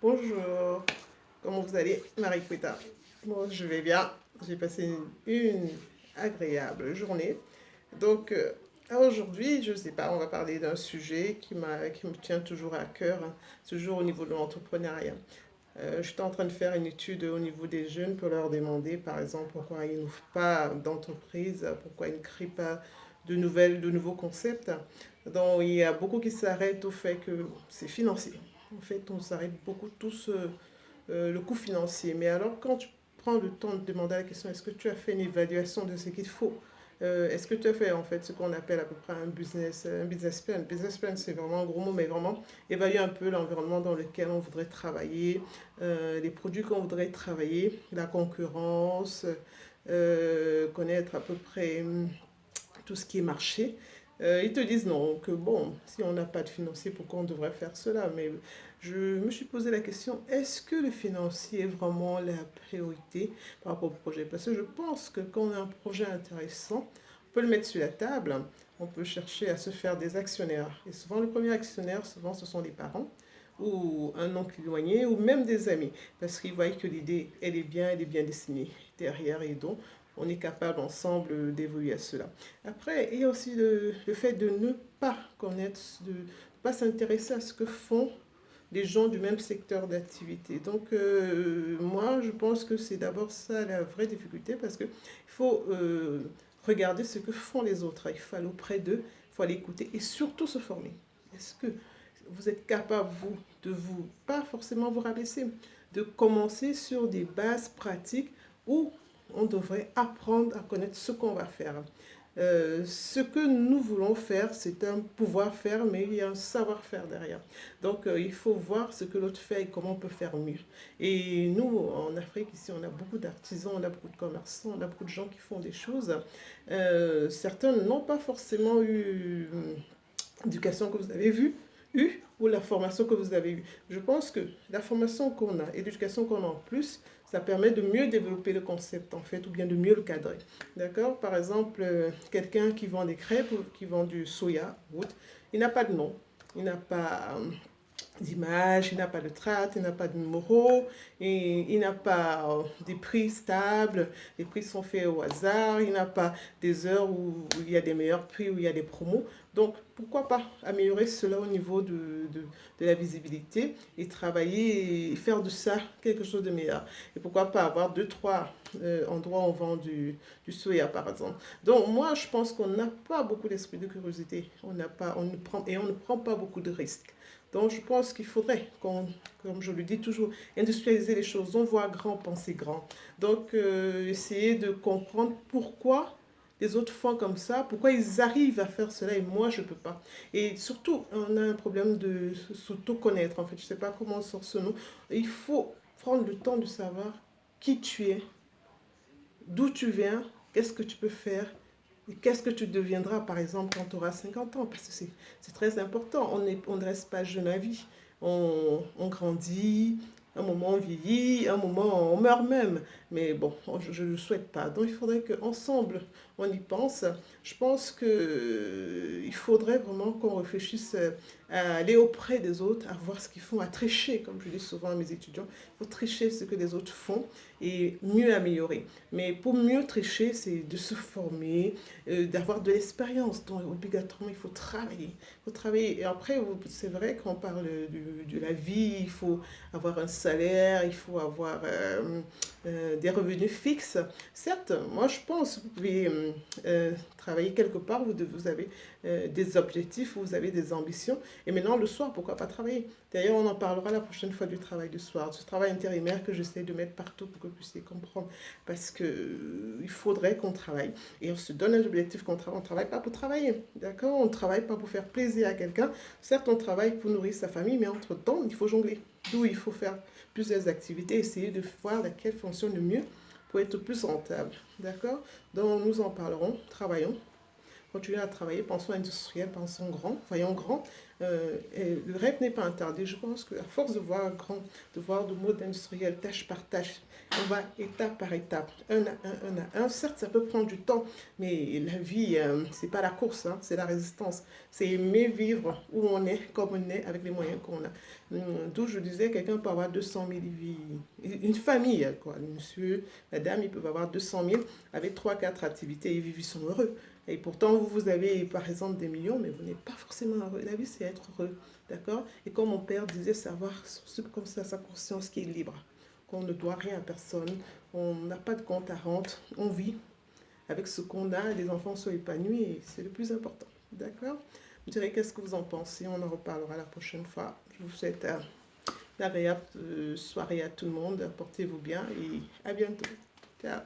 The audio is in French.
Bonjour, comment vous allez, Marie-Quetta? Moi, je vais bien. J'ai passé une agréable journée. Donc, aujourd'hui, je ne sais pas, on va parler d'un sujet qui me tient toujours à cœur, hein, toujours au niveau de l'entrepreneuriat. J'étais en train de faire une étude au niveau des jeunes pour leur demander, par exemple, pourquoi ils n'ouvrent pas d'entreprise, pourquoi ils ne créent pas de nouveaux concepts. Donc, il y a beaucoup qui s'arrêtent au fait que c'est financier. En fait, on s'arrête beaucoup tous le coût financier. Mais alors, quand tu prends le temps de demander la question, est-ce que tu as fait une évaluation de ce qu'il faut? Est-ce que tu as fait en fait ce qu'on appelle à peu près un business plan? Business plan, c'est vraiment un gros mot, mais vraiment évaluer un peu l'environnement dans lequel on voudrait travailler, les produits qu'on voudrait travailler, la concurrence, connaître à peu près tout ce qui est marché. Ils te disent non, que bon, si on n'a pas de financier, pourquoi on devrait faire cela? Mais je me suis posé la question, est-ce que le financier est vraiment la priorité par rapport au projet? Parce que je pense que quand on a un projet intéressant, on peut le mettre sur la table, on peut chercher à se faire des actionnaires. Et souvent, le premier actionnaire, souvent, ce sont les parents ou un oncle éloigné ou même des amis parce qu'ils voient que l'idée elle est bien dessinée derrière et donc on est capable ensemble d'évoluer à cela. Après, il y a aussi le fait de ne pas connaître, de ne pas s'intéresser à ce que font les gens du même secteur d'activité. Donc, moi, je pense que c'est d'abord ça la vraie difficulté parce qu'il faut regarder ce que font les autres. Il faut aller auprès d'eux, il faut aller écouter et surtout se former. Est-ce que vous êtes capable, vous, de vous, pas forcément vous rabaisser, de commencer sur des bases pratiques où on devrait apprendre à connaître ce qu'on va faire. Ce que nous voulons faire, c'est un pouvoir faire, mais il y a un savoir-faire derrière. Donc, il faut voir ce que l'autre fait et comment on peut faire mieux. Et nous, en Afrique, ici, on a beaucoup d'artisans, on a beaucoup de commerçants, on a beaucoup de gens qui font des choses. Certains n'ont pas forcément eu l'éducation que vous avez eu ou la formation que vous avez eue. Je pense que la formation qu'on a et l'éducation qu'on a en plus, ça permet de mieux développer le concept en fait, ou bien de mieux le cadrer. D'accord? Par exemple, quelqu'un qui vend des crêpes ou qui vend du soya, il n'a pas de nom, il n'a pas d'image, il n'a pas de traite, il n'a pas de numéro, et il n'a pas des prix stables, les prix sont faits au hasard, il n'a pas des heures où il y a des meilleurs prix, où il y a des promos. Donc, pourquoi pas améliorer cela au niveau de la visibilité et travailler et faire de ça quelque chose de meilleur. Et pourquoi pas avoir deux, trois endroits où on vend du soya, par exemple. Donc, moi, je pense qu'on n'a pas beaucoup d'esprit de curiosité. On n'a pas, on ne prend, et on ne prend pas beaucoup de risques. Donc, je pense qu'il faudrait, comme je le dis toujours, industrialiser les choses. On voit grand, penser grand. Donc, essayer de comprendre pourquoi les autres font comme ça, pourquoi ils arrivent à faire cela et moi, je ne peux pas. Et surtout, on a un problème de s'auto-connaître, en fait. Je ne sais pas comment on sort ce nom. Il faut prendre le temps de savoir qui tu es, d'où tu viens, qu'est-ce que tu peux faire et qu'est-ce que tu deviendras, par exemple, quand tu auras 50 ans. Parce que c'est très important. On ne reste pas jeune à vie. On grandit, un moment on vieillit, un moment on meurt même. Mais bon, je ne le souhaite pas. Donc il faudrait qu'ensemble, on y pense. Je pense qu'il faudrait vraiment qu'on réfléchisse à aller auprès des autres, à voir ce qu'ils font, à tricher, comme je dis souvent à mes étudiants. Il faut tricher ce que les autres font et mieux améliorer. Mais pour mieux tricher, c'est de se former, d'avoir de l'expérience. Donc, obligatoirement, il faut travailler. Il faut travailler. Et après, c'est vrai qu'on parle de la vie, il faut avoir un salaire, il faut avoir des revenus fixes. Certes, moi, je pense que vous pouvez travailler quelque part, vous avez des objectifs, vous avez des ambitions. Et maintenant, le soir, pourquoi pas travailler? D'ailleurs, on en parlera la prochaine fois du travail du soir, ce travail intérimaire que j'essaie de mettre partout pour que vous puissiez comprendre. Parce que il faudrait qu'on travaille. Et on se donne un objectif qu'on travaille. On ne travaille pas pour travailler. D'accord? On ne travaille pas pour faire plaisir à quelqu'un. Certes, on travaille pour nourrir sa famille, mais entre-temps, il faut jongler. D'où il faut faire plusieurs activités, essayer de voir laquelle fonctionne le mieux pour être plus rentable. D'accord? Donc, nous en parlerons, travaillons continuer à travailler, pensons industriel, pensons grand, voyons grand. Et le rêve n'est pas interdit. Je pense qu'à force de voir grand, de voir le mode industriel tâche par tâche, on va étape par étape, un à un à un. Certes, ça peut prendre du temps, mais la vie, c'est pas la course, hein, c'est la résistance. C'est aimer vivre où on est, comme on est, avec les moyens qu'on a. D'où je disais, quelqu'un peut avoir 200 000 vies. Une famille, quoi. Monsieur, madame, ils peuvent avoir 200 000 avec 3 4 activités et vivre, ils sont heureux. Et pourtant, vous avez par exemple des millions, mais vous n'êtes pas forcément heureux. La vie, c'est être heureux. D'accord? Et comme mon père disait, savoir comme ça sa conscience qui est libre. Qu'on ne doit rien à personne. On n'a pas de compte à rendre. On vit avec ce qu'on a. Les enfants sont épanouis et c'est le plus important. D'accord? Vous direz qu'est-ce que vous en pensez. On en reparlera la prochaine fois. Je vous souhaite une agréable soirée à tout le monde. Portez-vous bien et à bientôt. Ciao.